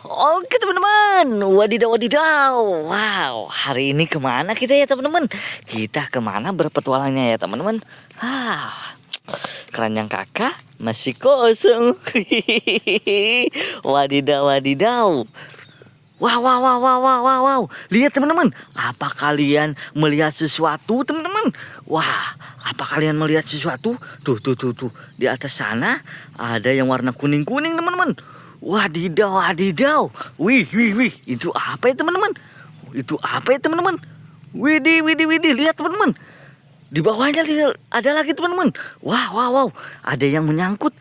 Oke teman-teman, wadidaw wadidaw. Wow, hari ini kemana kita ya teman-teman? Kita kemana berpetualangnya ya teman-teman? Keranjang kakak masih kosong. Wadidaw wadidaw. Wow, wow, wow, wow, wow, wow, wow. Lihat teman-teman, apa kalian melihat sesuatu teman-teman? Wah, apa kalian melihat sesuatu? Tuh. Di atas sana ada yang warna kuning-kuning teman-teman. Wadidaw, wadidaw. Wih. Itu apa ya teman-teman? Itu apa ya teman-teman? Widih. Lihat teman-teman. Di bawahnya ada lagi teman-teman. Wow. Ada yang menyangkut.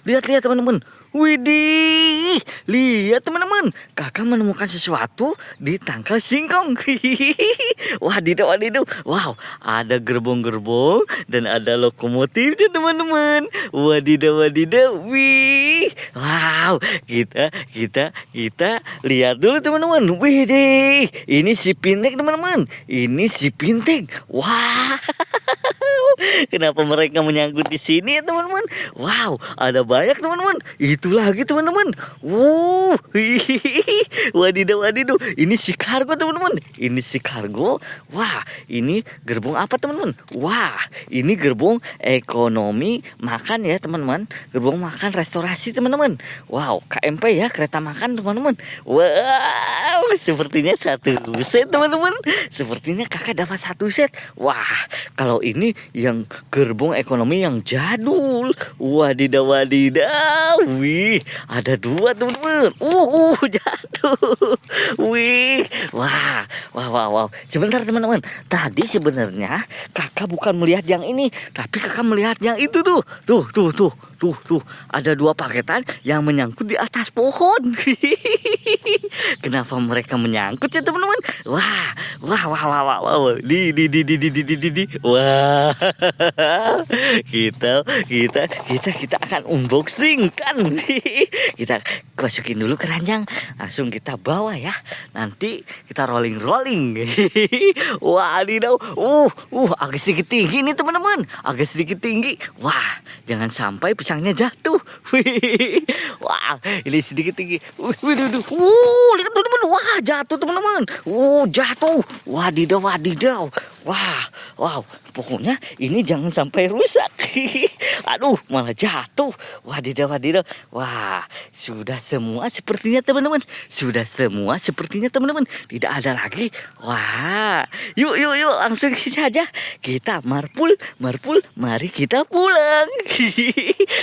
Lihat teman-teman. Widih, lihat teman-teman, kakak menemukan sesuatu di tangkal singkong. Wadidaw. Wow, ada gerbong-gerbong dan ada lokomotifnya teman-teman. Wadidaw. Wih, wow, kita lihat dulu teman-teman. Widih, ini si Pintek teman-teman. Wah. Kenapa mereka menyangkut di sini ya teman-teman? Wow, ada banyak teman-teman. Itu lagi teman-teman. Wadidaw. Ini si kargo teman-teman. Wah, ini gerbong apa teman-teman? Wah, ini gerbong ekonomi makan ya teman-teman. Gerbong makan restorasi teman-teman. Wow, KMP ya, kereta makan teman-teman. Wow, sepertinya satu set teman-teman. Sepertinya kakak dapat satu set. Wah, kalau ini yang gerbong ekonomi yang jadul. Wadidaw. Wih, ada dua teman-teman. Jatuh. Wih, wah. Sebentar teman-teman. Tadi sebenarnya kakak bukan melihat yang ini, tapi kakak melihat yang itu tuh. Tuh. Ada dua paketan yang menyangkut di atas pohon. Kenapa mereka menyangkut ya teman-teman? Wah. Wah. Kita akan unboxing kan. Kita masukin dulu keranjang, langsung kita bawa ya. Nanti kita rolling. Wadidaw. Agak sedikit tinggi nih teman-teman. Wah, jangan sampai pisangnya jatuh. Wah, ini sedikit tinggi. Lihat teman-teman. Wah, jatuh teman-teman. Jatuh. Wadidaw. Wow. Pokoknya ini jangan sampai rusak. Aduh, malah jatuh. Wadidaw. Wah, sudah semua sepertinya teman-teman. Tidak ada lagi. Wah, yuk langsung saja. Kita marpul. Mari kita pulang.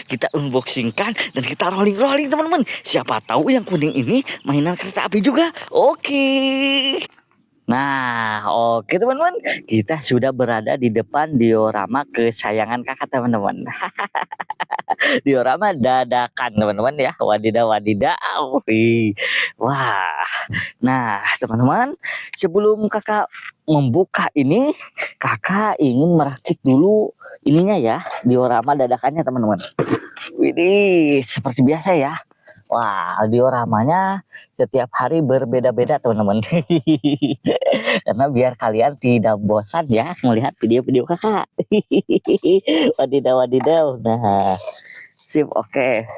Kita unboxingkan dan kita rolling teman-teman. Siapa tahu yang kuning ini mainan kereta api juga. Oke. Nah, oke teman-teman, kita sudah berada di depan diorama kesayangan kakak teman-teman. Diorama dadakan teman-teman ya. Wadidaw. Wih. Wah. Nah, teman-teman, sebelum kakak membuka ini, kakak ingin merakit dulu ininya ya, diorama dadakannya teman-teman. Ini seperti biasa ya. Wah, dioramanya setiap hari berbeda-beda teman-teman. Karena biar kalian tidak bosan ya melihat video-video kakak. Wadidaw. Nah, sip, oke.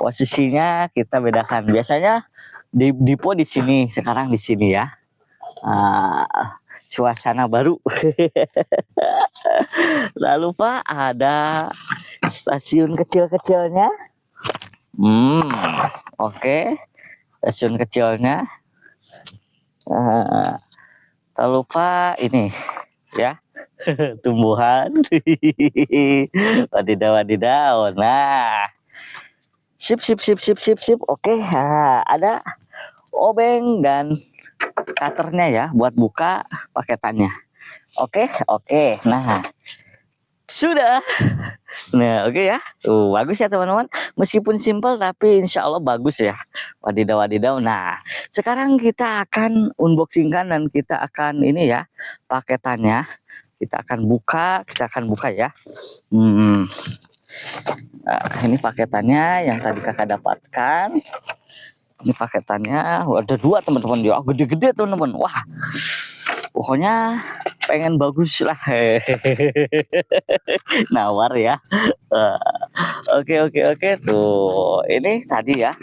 Posisinya kita bedakan. Biasanya Dipo di sini, sekarang di sini ya. Suasana baru. Lalu Pak, ada stasiun kecil-kecilnya. Oke. Stasiun kecilnya. Tak lupa ini ya. Tumbuhan. Wadidaw. Nah. Sip. Oke. Ada obeng dan cutternya ya buat buka paketannya. Oke. Nah, sudah. Nah, oke ya. Bagus ya teman-teman. Meskipun simpel tapi insya Allah bagus ya. Wadidaw. Nah, sekarang kita akan unboxingkan dan kita akan ini ya, paketannya. Kita akan buka ya. Nah, ini paketannya yang tadi kakak dapatkan. Ini paketannya. Ada dua teman-teman ya. Gede-gede teman-teman. Wah. Pokoknya pengen bagus lah. Nawar ya. Oke, oke, oke. Tuh, ini tadi ya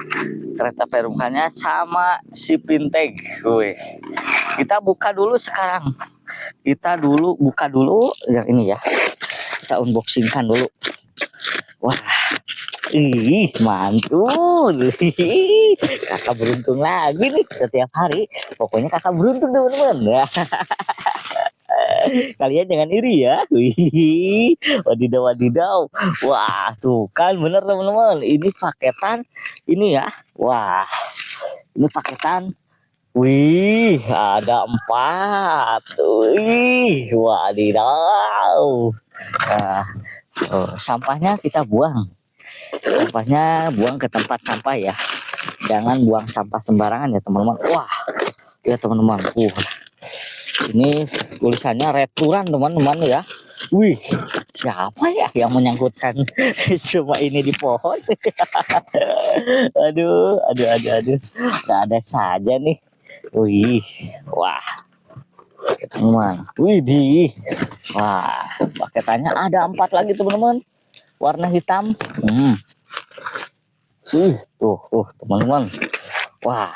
kereta perungkannya sama si Pinteg. Wih. Kita buka dulu sekarang. Kita dulu buka dulu yang ini ya. Kita unboxingkan dulu. Wah, ih, mantul. Kakak beruntung lagi nih setiap hari. Pokoknya kakak beruntung teman-teman. Kalian jangan iri ya. Wih, wadidaw wadidaw. Wah, tuh kan bener teman-teman. Ini paketan ini ya. Wah, ini paketan. Wih, ada 4. Wih, wadidaw. Nah, sampahnya kita buang. Sampahnya buang ke tempat sampah ya. Jangan buang sampah sembarangan ya teman-teman. Wah, ya teman-teman. Ini tulisannya returan teman-teman ya. Wih, siapa ya yang menyangkutkan semua ini di pohon? Aduh, aduh, aduh, aduh. Gak ada saja nih. Wih, wah, teman-teman. Wih, wah, paketannya ada 4 lagi teman-teman. Warna hitam. Tuh, teman-teman. Wah,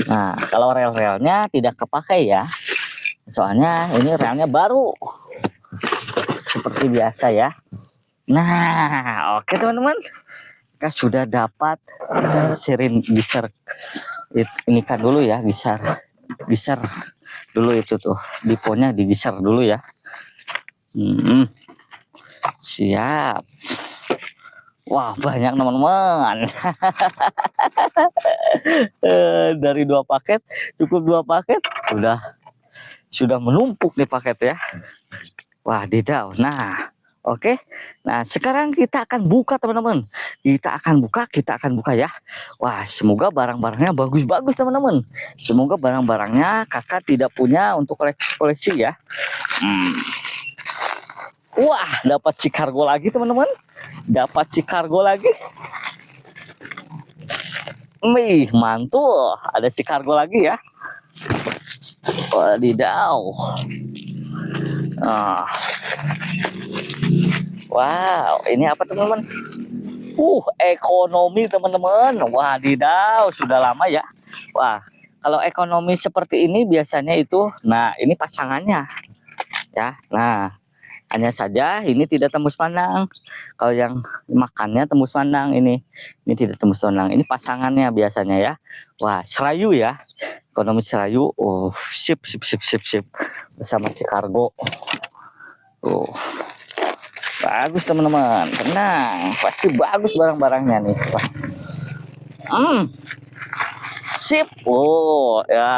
nah kalau rel-relnya tidak kepakai ya. Soalnya ini relnya baru. Seperti biasa ya. Nah, oke teman-teman. Kita sudah dapat sirin giser. Ini kan dulu ya, giser dulu itu tuh. Diponya digiser dulu ya. Siap. Wah, banyak teman-teman. Dari 2 paket, cukup 2 paket sudah menumpuk nih paket ya. Wah, didaw. Nah, oke. Nah, sekarang kita akan buka teman-teman. Kita akan buka ya. Wah, semoga barang-barangnya bagus-bagus teman-teman. Semoga barang-barangnya kakak tidak punya untuk koleksi ya. Wah, dapat si kargo lagi teman-teman. Dapat si kargo lagi. Wih, mantul. Ada si kargo lagi ya. Wadidaw. Wow, ini apa teman-teman? Ekonomi teman-teman. Wadidaw, sudah lama ya. Wah, kalau ekonomi seperti ini biasanya itu, nah ini pasangannya ya. Nah, hanya saja ini tidak tembus pandang. Kalau yang makannya tembus pandang, ini tidak tembus pandang. Ini pasangannya biasanya ya. Wah, serayu ya. Ekonomi serayu. Sip. Bersama si kargo. Bagus teman-teman. Tenang, pasti bagus barang-barangnya nih. Sip. Ya.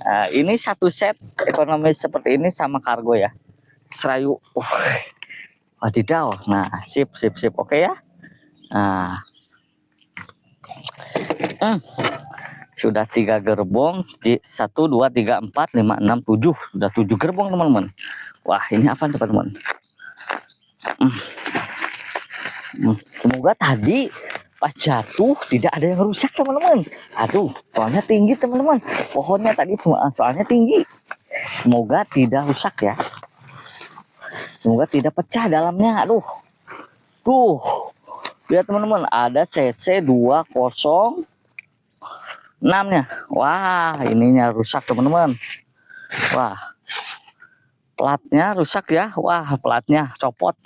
Nah, ini satu set ekonomi seperti ini sama kargo ya. Serayu. Wadidaw. Nah, sip. Oke ya. Nah. Sudah 3 gerbong di 1 2 3 4 5 6 7. Sudah 7 gerbong teman-teman. Wah, ini apa teman-teman? Semoga tadi pas jatuh tidak ada yang rusak teman-teman. Aduh, soalnya tinggi teman-teman. Pohonnya tadi soalnya tinggi. Semoga tidak rusak ya. Semoga tidak pecah dalamnya. Aduh. Tuh. Lihat teman-teman, ada CC 206-nya. Wah, ininya rusak teman-teman. Wah. Platnya rusak ya. Wah, platnya copot.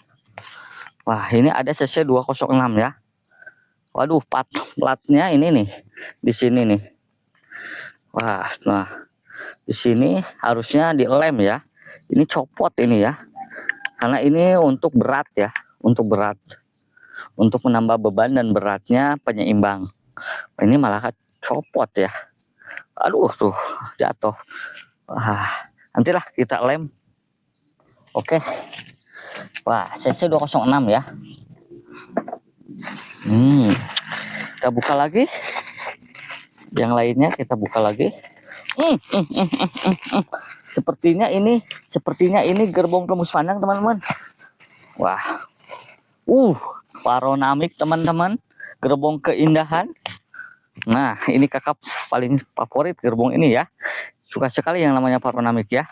Wah, ini ada CC 206 ya. Waduh, platnya ini nih. Di sini nih. Wah, nah. Di sini harusnya dilem ya. Ini copot ini ya. Karena ini untuk berat ya, untuk berat. Untuk menambah beban dan beratnya penyeimbang. Ini malah copot ya. Aduh, tuh jatuh. Nantilah kita lem. Oke. Wah, CC 206 ya. Kita buka lagi. Yang lainnya kita buka lagi. Sepertinya ini gerbong tembus pandang teman-teman. Wah. Paronamik teman-teman. Gerbong keindahan. Nah, ini kakak paling favorit gerbong ini ya. Suka sekali yang namanya paronamik ya.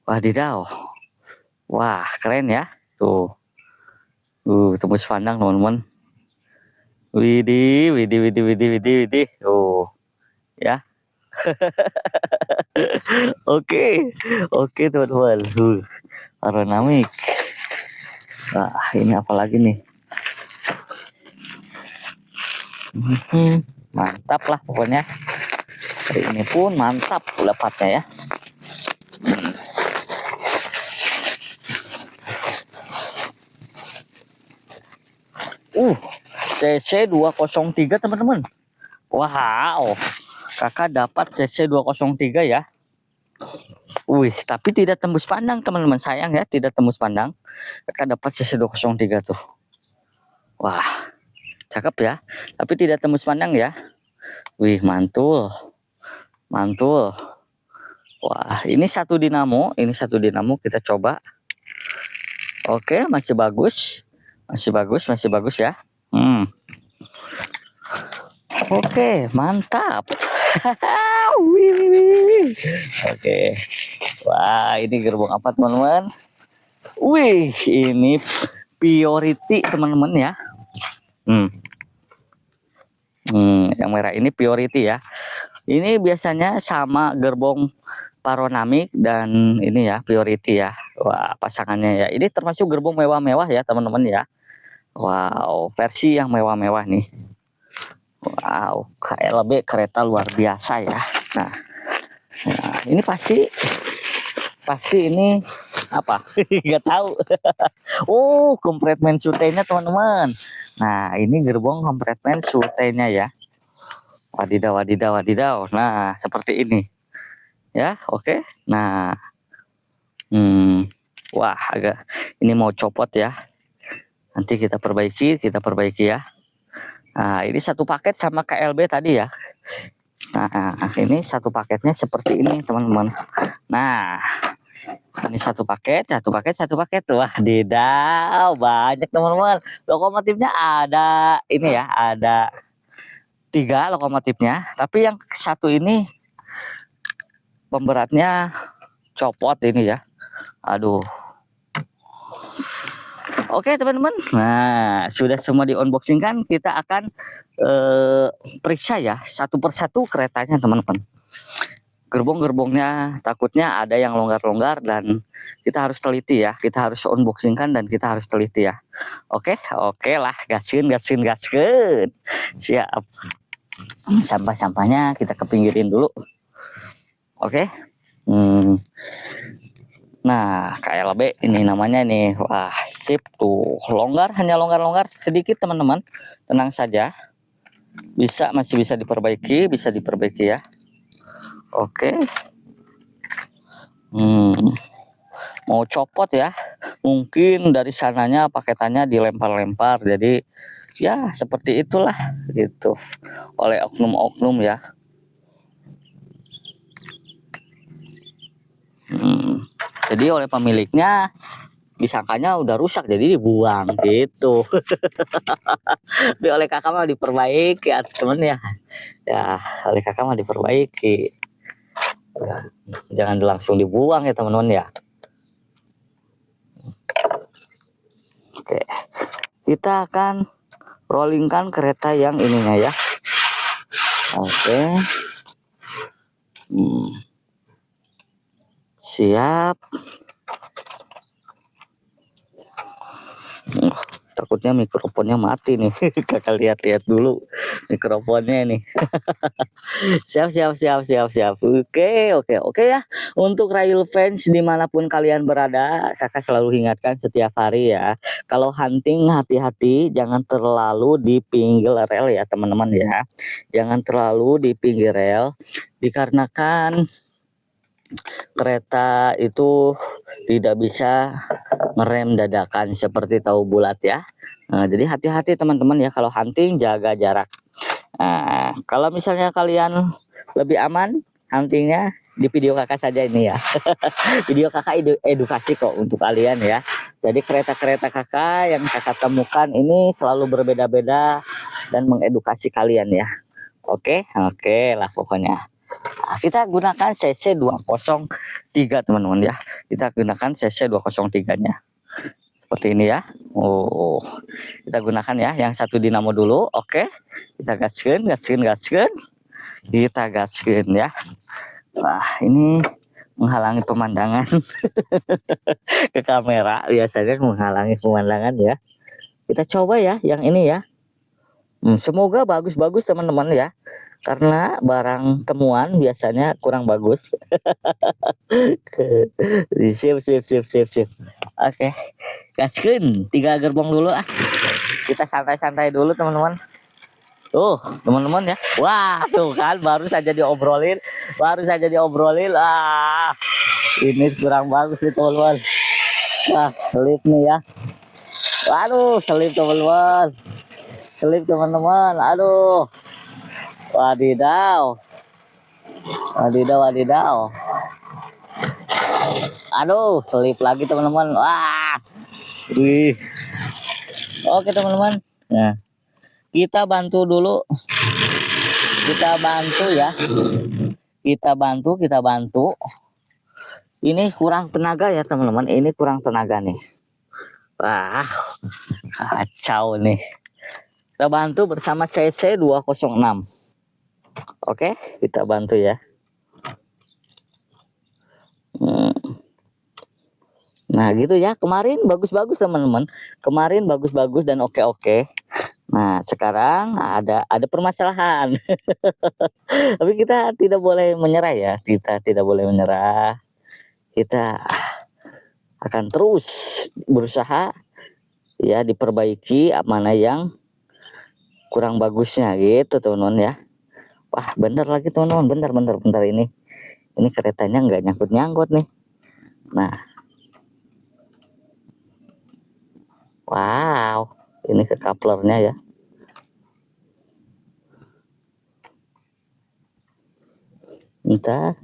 Wadidaw. Wah, keren ya. Tuh. Tembus pandang teman-teman. Widih, widih, widih, widih, widih, widih. Ya. Oke, oke teman-teman. Aerodinamik. Nah, ini apa lagi nih? Mantap lah pokoknya. Hari ini pun mantap dapatnya ya. CC 203 teman-teman. Wow, kakak dapat CC 203 ya. Tapi tidak tembus pandang teman-teman, sayang ya, tidak tembus pandang. Kakak dapat CC 203 tuh. Wah, cakep ya. Tapi tidak tembus pandang ya. Mantul. Mantul. Wah, ini satu dinamo kita coba. Oke, masih bagus. Masih bagus ya. Oke, mantap. Oke. Wah, ini gerbong apa teman-teman? Ini Purity teman-teman ya. Yang merah ini Purity ya. Ini biasanya sama gerbong Paronamic dan ini ya Purity ya. Wah, pasangannya ya. Ini termasuk gerbong mewah-mewah ya teman-teman ya. Wow, versi yang mewah-mewah nih. Wow, KLB kereta luar biasa ya. Nah ini pasti ini apa? Nggak tahu. Kompartemen sutenya teman-teman. Nah, ini gerbong kompartemen sutenya ya. Wadidaw, wadidaw, wadidaw. Nah, seperti ini. Ya, oke. Nah, wah, agak ini mau copot ya. Nanti kita perbaiki ya. Nah, ini satu paket sama KLB tadi ya. Nah, ini satu paketnya seperti ini teman-teman. Nah, ini satu paket. Wah, didaw, banyak teman-teman. Lokomotifnya ada ini ya, ada 3 lokomotifnya. Tapi yang satu ini pemberatnya copot ini ya. Aduh. Oke teman-teman, nah sudah semua di unboxing kan, kita akan periksa ya satu persatu keretanya teman-teman. Gerbong-gerbongnya takutnya ada yang longgar-longgar dan kita harus teliti ya, kita harus unboxing kan dan kita harus teliti ya. Oke lah, gaskin. Siap. Sampah-sampahnya kita kepinggirin dulu. Oke. Nah, KLB ini namanya nih. Wah, sip tuh. Longgar, hanya longgar-longgar sedikit teman-teman. Tenang saja. Masih bisa diperbaiki ya. Oke. Mau copot ya. Mungkin dari sananya paketannya dilempar-lempar. Jadi ya seperti itulah gitu. Oleh oknum-oknum ya. Jadi oleh pemiliknya disangkanya udah rusak jadi dibuang gitu. Tapi oleh kakak mah diperbaiki ya temen ya. Ya oleh kakak mah diperbaiki. Ya, jangan langsung dibuang ya teman-teman ya. Oke. Kita akan rollingkan kereta yang ininya ya. Oke. Siap. Takutnya mikrofonnya mati nih. Kakak lihat-lihat dulu mikrofonnya nih. Siap. Oke ya. Untuk Rail Fans dimanapun kalian berada, kakak selalu ingatkan setiap hari ya. Kalau hunting hati-hati, jangan terlalu di pinggir rel ya teman-teman ya. Jangan terlalu di pinggir rel, dikarenakan kereta itu tidak bisa ngerem dadakan seperti tahu bulat ya. Nah, jadi hati-hati teman-teman ya, kalau hunting jaga jarak. Nah, kalau misalnya kalian lebih aman huntingnya, di video kakak saja ini ya. Video kakak edukasi kok untuk kalian ya. Jadi kereta-kereta kakak yang kakak temukan ini selalu berbeda-beda dan mengedukasi kalian ya. Oke lah pokoknya. Nah, kita gunakan CC 203 teman-teman ya. Kita gunakan CC 203 nya. Seperti ini ya. Oh, kita gunakan ya yang satu dinamo dulu. Oke, kita gaskan, gaskan, gaskan. Kita gaskan ya. Wah, ini menghalangi pemandangan ke kamera, biasanya menghalangi pemandangan ya. Kita coba ya yang ini ya. Semoga bagus-bagus teman-teman ya, karena barang temuan biasanya kurang bagus. Sip, sip, sip, sip, sip. Oke, gaskeun 3 gerbong dulu ah. Kita santai-santai dulu teman-teman. Tuh teman-teman ya, wah tuh kan baru saja diobrolin, ini kurang bagus nih teman-teman. Wah, selip nih ya. Waduh, selip teman-teman, selip teman-teman. Aduh, wadidaw, wadidaw, wadidaw. Aduh, selip lagi teman-teman. Wah, wih. Oke teman-teman. Nah, kita bantu dulu. Kita bantu ya. Kita bantu. Ini kurang tenaga ya teman-teman. Ini kurang tenaga nih. Wah, kacau nih. Kita bantu bersama CC 206. Oke, kita bantu ya. Nah gitu ya, kemarin bagus-bagus teman-teman, kemarin bagus-bagus dan oke-oke. Nah sekarang ada permasalahan. Tapi kita tidak boleh menyerah ya, kita tidak boleh menyerah. Kita akan terus berusaha ya, diperbaiki mana yang kurang bagusnya gitu teman-teman ya. Wah bener lagi teman-teman, bentar ini keretanya nggak nyangkut nih. Nah, wow, ini ke couplernya ya. Bentar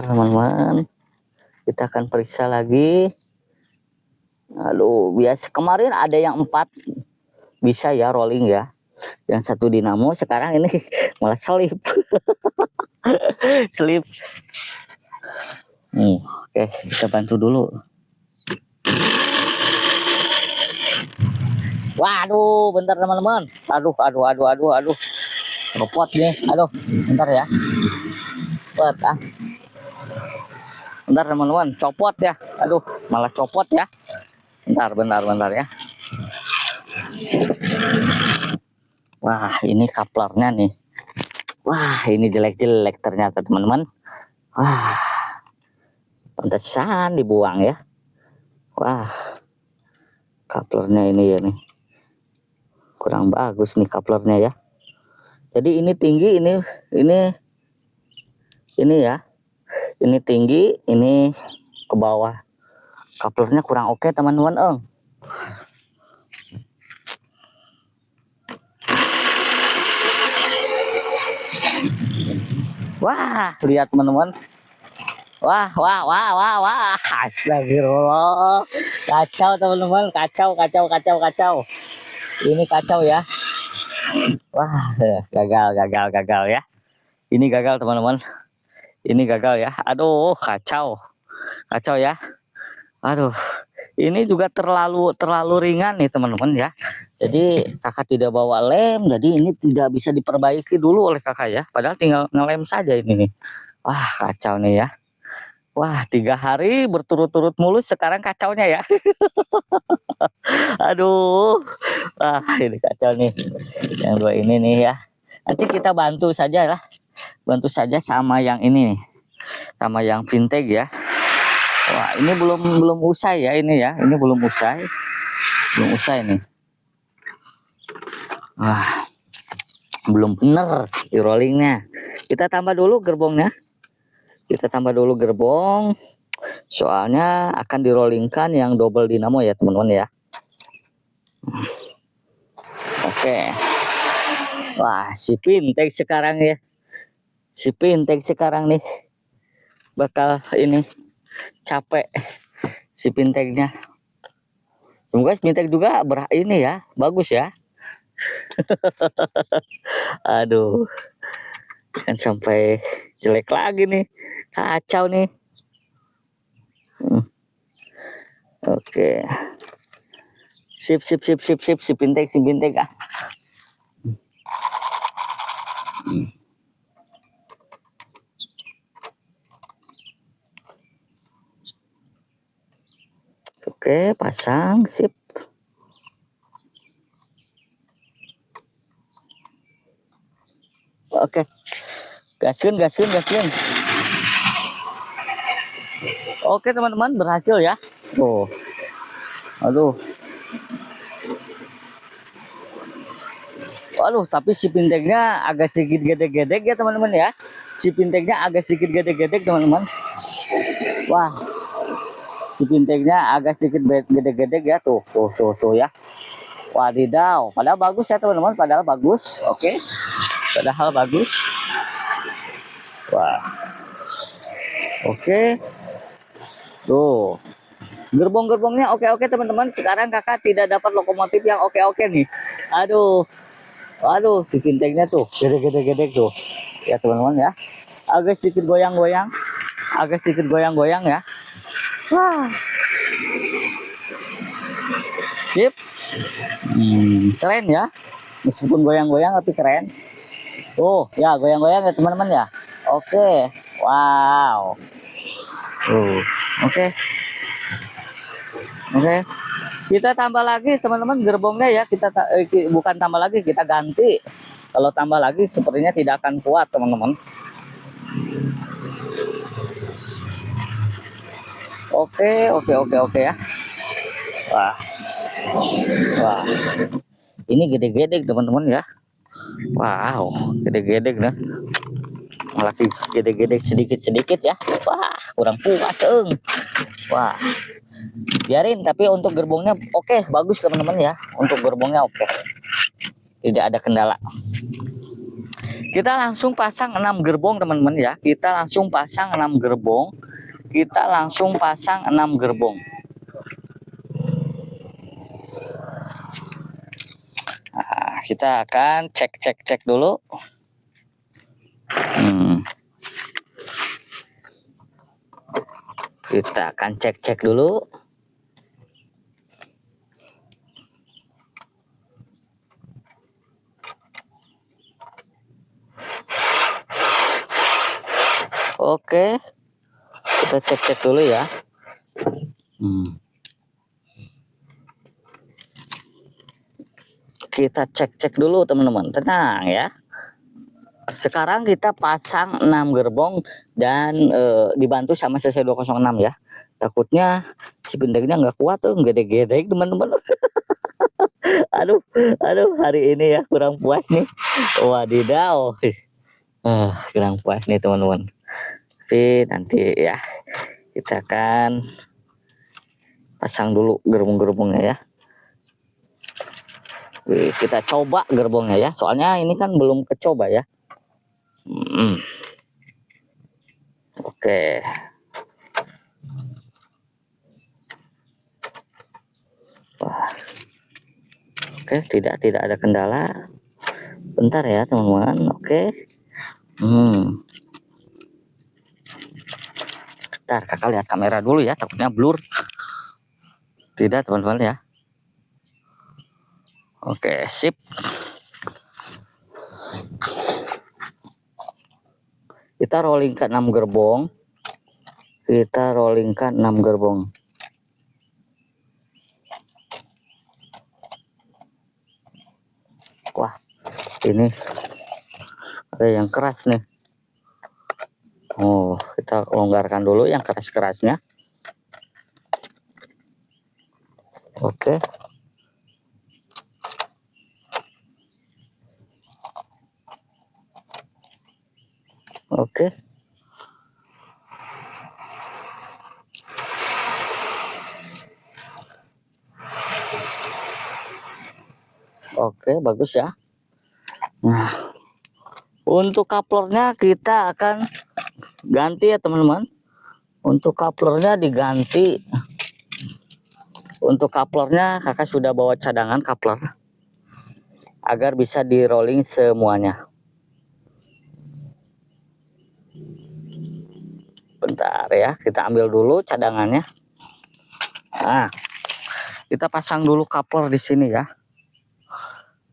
teman-teman, kita akan periksa lagi. Aduh, biasa kemarin ada yang 4 bisa ya rolling ya, yang satu dinamo. Sekarang ini malah selip. Selip. Oke, kita bantu dulu. Waduh, bentar teman-teman. Aduh. Repot nih. Aduh, bentar ya. Bentar teman-teman, copot ya. Aduh, malah copot ya. Bentar ya. Wah, ini couplernya nih. Wah, ini jelek-jelek ternyata teman-teman. Wah, pantesan dibuang ya. Wah, couplernya ini ya nih, kurang bagus nih couplernya ya. Jadi ini tinggi, ini ya, ini tinggi, ini ke bawah. Couplernya kurang oke teman-teman. Wah, lihat teman-teman. Wah. Astagfirullah. Kacau teman-teman, kacau. Ini kacau ya. Wah, gagal ya. Ini gagal teman-teman. Ini gagal ya. Aduh, kacau ya. Aduh, ini juga terlalu ringan nih teman-teman ya. Jadi kakak tidak bawa lem, jadi ini tidak bisa diperbaiki dulu oleh kakak ya. Padahal tinggal ngelem saja ini nih. Wah, kacau nih ya. Wah, 3 hari berturut-turut mulus, sekarang kacaunya ya. Aduh, wah ini kacau nih. Yang 2 ini nih ya. Nanti kita bantu saja lah. Bantu saja sama yang ini nih. Sama yang vintage ya. Wah, ini belum usai ya ini ya. Ini belum usai. Belum usai nih. Wah, belum bener di rollingnya. Kita tambah dulu gerbongnya. Soalnya akan dirollingkan yang double dinamo ya teman-teman ya. Oke. Wah, si vintage sekarang ya. Si vintage sekarang nih bakal ini capek si vintage-nya. Semoga vintage juga ini ya, bagus ya. Aduh. Jangan sampai jelek lagi nih. Kacau nih. Oke. Sip, sip, sip, sip, sip, sip bintek, sip bintek ah. Oke, pasang, sip. Oke. Gaskeun, gaskeun, gaskeun. Oke, teman-teman, berhasil ya. Oh. Aduh. Waduh, tapi si pinteknya agak sedikit gede-gede ya, teman-teman ya. Si pinteknya agak sedikit gede-gede, teman-teman. Wah, si pinteknya agak sedikit gede-gede ya, tuh ya. Wadidaw, padahal bagus ya teman-teman, padahal bagus. Oke, padahal bagus. Wah, oke. Tuh, gerbong-gerbongnya oke-oke teman-teman. Sekarang kakak tidak dapat lokomotif yang oke-oke nih. Aduh, si pinteknya tuh gede-gede tuh. Ya teman-teman ya, agak sedikit goyang-goyang, ya. Wah, sip. Keren ya, meskipun goyang-goyang tapi keren. Oh ya, goyang-goyang ya teman-teman ya. Oke, wow. Oke. Kita tambah lagi teman-teman gerbongnya ya. Bukan tambah lagi, kita ganti. Kalau tambah lagi sepertinya tidak akan kuat teman-teman. Oke ya. Wah, ini gede-gede teman-teman ya. Wow, gede-gede nah. Malah gede-gede sedikit-sedikit ya. Wah, kurang puas Wah, biarin. Tapi untuk gerbongnya oke, bagus teman-teman ya. Untuk gerbongnya oke, tidak ada kendala. Kita langsung pasang 6 gerbong teman-teman ya. Kita langsung pasang 6 gerbong. Nah, kita akan cek dulu. Kita akan cek dulu. Oke, kita cek dulu ya. Kita cek dulu teman-teman, tenang ya. Sekarang kita pasang 6 gerbong dan dibantu sama CC 206 ya. Takutnya si pinteknya nggak kuat tuh, gede-gede teman-teman. aduh, hari ini ya kurang puas nih. Wadidaw. Kurang puas nih teman-teman. Tapi nanti ya kita akan pasang dulu gerbong-gerbongnya ya. Kita coba gerbongnya ya, soalnya ini kan belum kecoba ya. Oke. Wah. Oke, tidak ada kendala. Bentar ya teman-teman. Oke. Bentar, kakak lihat kamera dulu ya, takutnya blur. Tidak teman-teman ya. Oke, sip. Kita rollingkan 6 gerbong. Wah, ini ada yang keras nih. Oh, kita longgarkan dulu yang keras-kerasnya. Oke. Oke, bagus ya. Nah, untuk couplernya kita akan ganti ya teman-teman. Untuk couplernya diganti. Untuk couplernya kakak sudah bawa cadangan coupler agar bisa di rolling semuanya. Bentar ya, kita ambil dulu cadangannya. Nah, kita pasang dulu coupler di sini ya.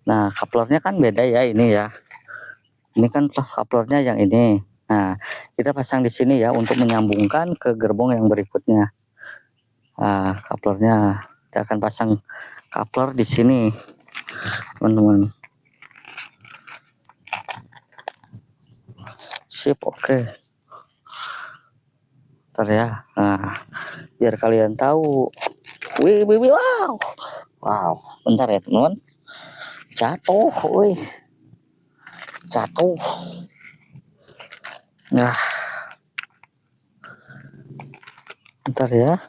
Nah, couplernya kan beda ya ini ya. Ini kan couplernya yang ini. Nah, kita pasang di sini ya untuk menyambungkan ke gerbong yang berikutnya. Nah, couplernya kita akan pasang coupler di sini, teman-teman. Sip, oke. Ntar ya. Nah, biar kalian tahu. Wih, wow. Wow, bentar ya, teman-teman. Jatuh, wih. Jatuh. Nah. Bentar ya.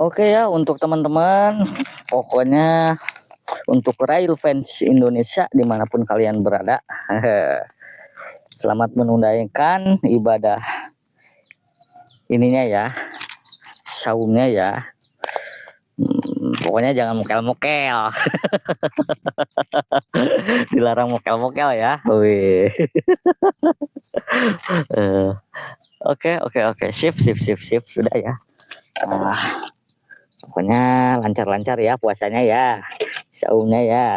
Oke ya, untuk teman-teman, pokoknya untuk rail fans Indonesia dimanapun kalian berada, selamat menunaikan ibadah ininya ya, saumnya ya. Pokoknya jangan mokel-mokel. Dilarang mokel-mokel ya. Wih. Oke, sip sudah ya. Nah, pokoknya lancar-lancar ya puasanya ya, saumnya ya.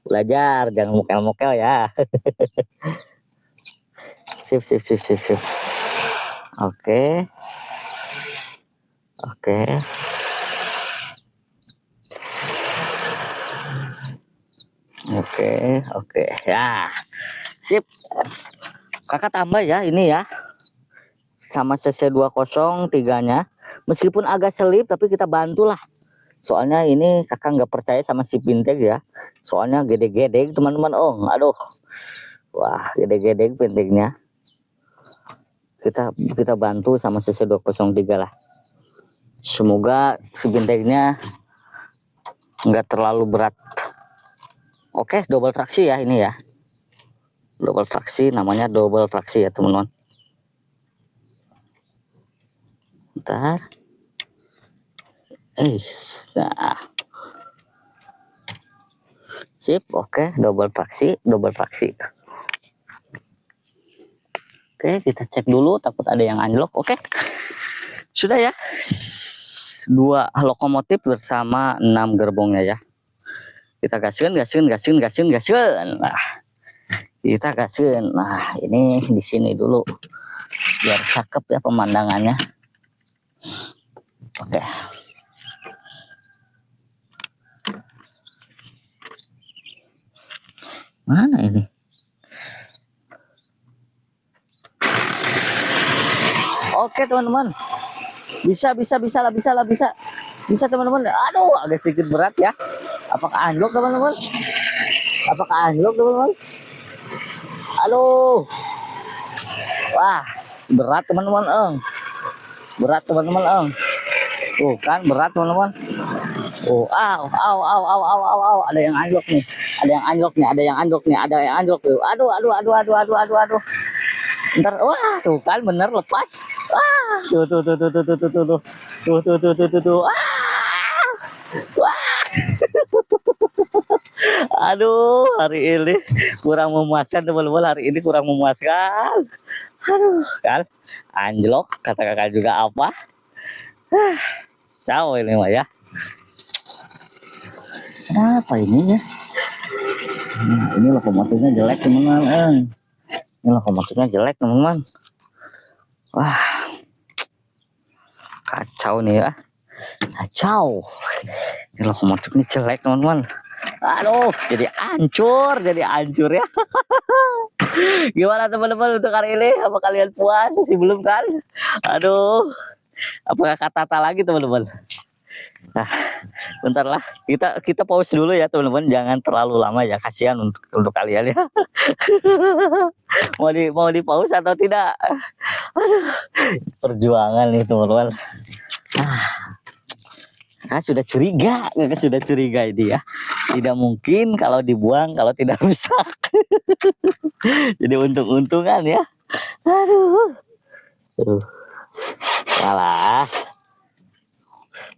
Belajar jangan mokel-mokel ya. Sip. Oke. Oke ya, sip. Kakak tambah ya ini ya sama CC203 nya, meskipun agak selip tapi kita bantulah, soalnya ini kakak nggak percaya sama si Pinteg ya, soalnya gede-gede teman-teman. Oh aduh, wah gede-gede Pintegnya. Kita bantu sama CC203 lah, semoga si Pintegnya nggak terlalu berat. Oke, double traksi ya ini ya, double traksi, namanya double traksi ya teman-teman. Bentar. Nah. Sip, oke, double traksi. Oke, kita cek dulu, takut ada yang anjlok. Oke, sudah ya, 2 lokomotif bersama 6 gerbongnya ya. Kita gaskan. Nah, kita gaskan. Nah, ini di sini dulu biar cakep ya pemandangannya. Oke. Mana ini? Oke teman-teman, bisa teman-teman. Aduh, agak sedikit berat ya. Apakah anjlok teman-teman? Aduh, wah berat teman-teman. Tuh kan berat teman-teman. Oh, ada yang anjlok nih. Aduh. Ntar, wah tuh kan bener lepas. Wah, tuh. Wah. Aduh, hari ini kurang memuaskan teman-teman. Aduh, kan anjlok, kata kakak juga apa? Ciao ini mah ya. Kenapa ini ya? Nah, ini lokomotifnya jelek teman-teman. Wah, kacau nih ya. Ini lokomotifnya jelek teman-teman. Aduh, jadi hancur ya. Gimana teman-teman untuk hari ini? Apa kalian puas? Masih belum kan? Aduh, apakah kata lagi teman-teman? Nah, bentar lah, kita pause dulu ya teman-teman, jangan terlalu lama ya, kasihan untuk kalian ya. mau di pause atau tidak? Aduh, perjuangan nih teman-teman. Sudah curiga ini ya, tidak mungkin kalau dibuang kalau tidak rusak. Jadi untung-untungan ya. Aduh.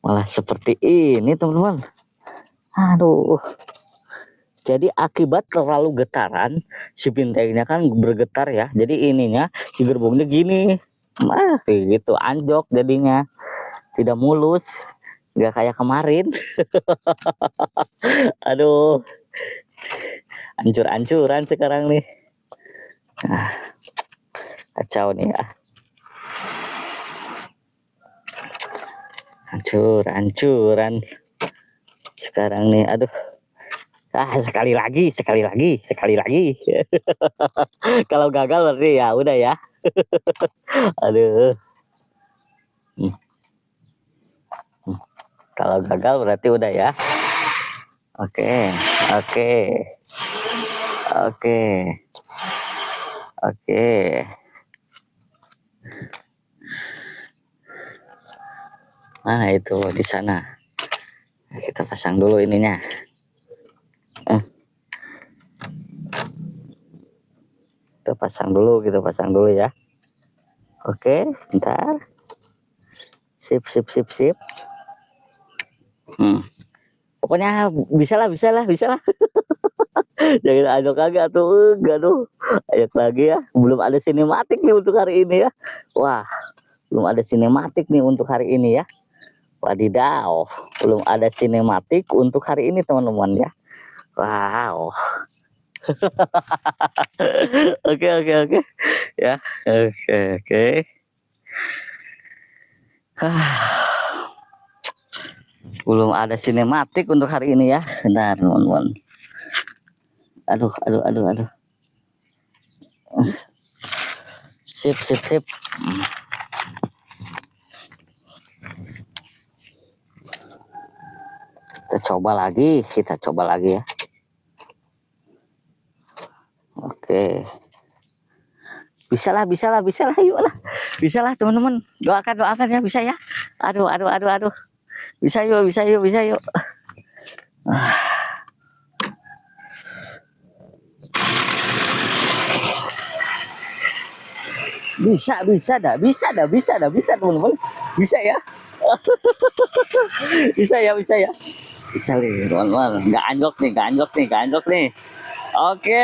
Malah seperti ini teman-teman. Aduh. Jadi akibat terlalu getaran, si bintangnya kan bergetar ya. Jadi ininya si gerbongnya gini. Kayak gitu anjok jadinya. Tidak mulus. Nggak kayak kemarin. Aduh, hancur-hancuran sekarang nih. Ah, kacau nih ya. Hancur-hancuran sekarang nih. Aduh. Sekali lagi. Kalau gagal berarti ya udah ya. Aduh. Kalau gagal berarti udah ya. Oke. Nah, itu di sana. Kita pasang dulu ininya. Kita pasang dulu ya. Oke, bentar. Sip. Pokoknya bisa lah. Jangan ajak kagak tuh, enggak tuh. Ajak lagi ya. Belum ada sinematik nih untuk hari ini ya. Wah, belum ada sinematik nih untuk hari ini ya. Wadidaw, belum ada sinematik untuk hari ini teman-teman ya. Wow. Oke. Ya, oke. Belum ada sinematik untuk hari ini ya. Bentar, teman-teman. Aduh. Sip. Kita coba lagi ya. Oke. Bisa lah, yuk lah. Bisa lah teman-teman. Doakan ya, bisa ya. Aduh. Bisa yuk. Bisa dah teman-teman. Bisa ya. Bisa ya. Bisa nih teman-teman. Nggak anjlok nih. Oke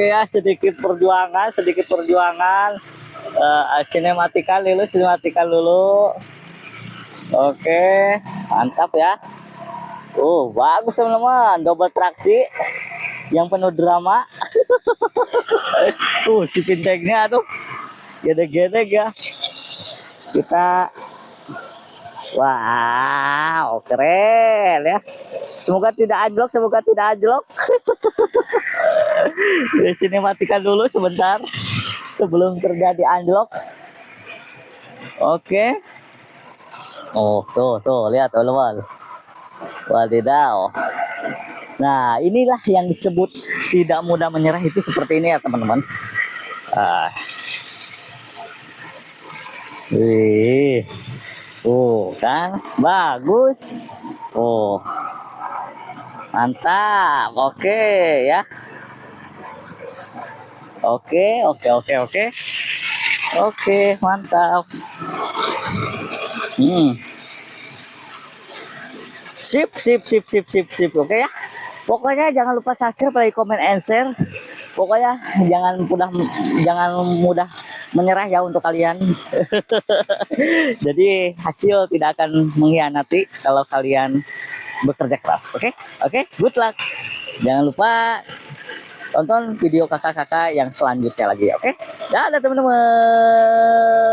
ya, sedikit perjuangan. Sinematikan dulu. Oke, mantap ya. Bagus teman-teman, double traksi yang penuh drama. Si pintengnya tuh gede-gede ya. Kita wow, keren ya. Semoga tidak anjlok. Sini matikan dulu sebentar sebelum terjadi anjlok. Oke. Tuh lihat teman-teman. Wadidaw. Nah, inilah yang disebut tidak mudah menyerah, itu seperti ini ya teman-teman. Kan bagus. Mantap. Oke ya. Oke, mantap. Sip. Oke ya. Pokoknya jangan lupa subscribe, like, comment, and share. Pokoknya jangan mudah menyerah ya untuk kalian. Jadi hasil tidak akan mengkhianati kalau kalian bekerja keras. Oke, good luck. Jangan lupa tonton video kakak-kakak yang selanjutnya lagi. Oke, dadah teman-teman.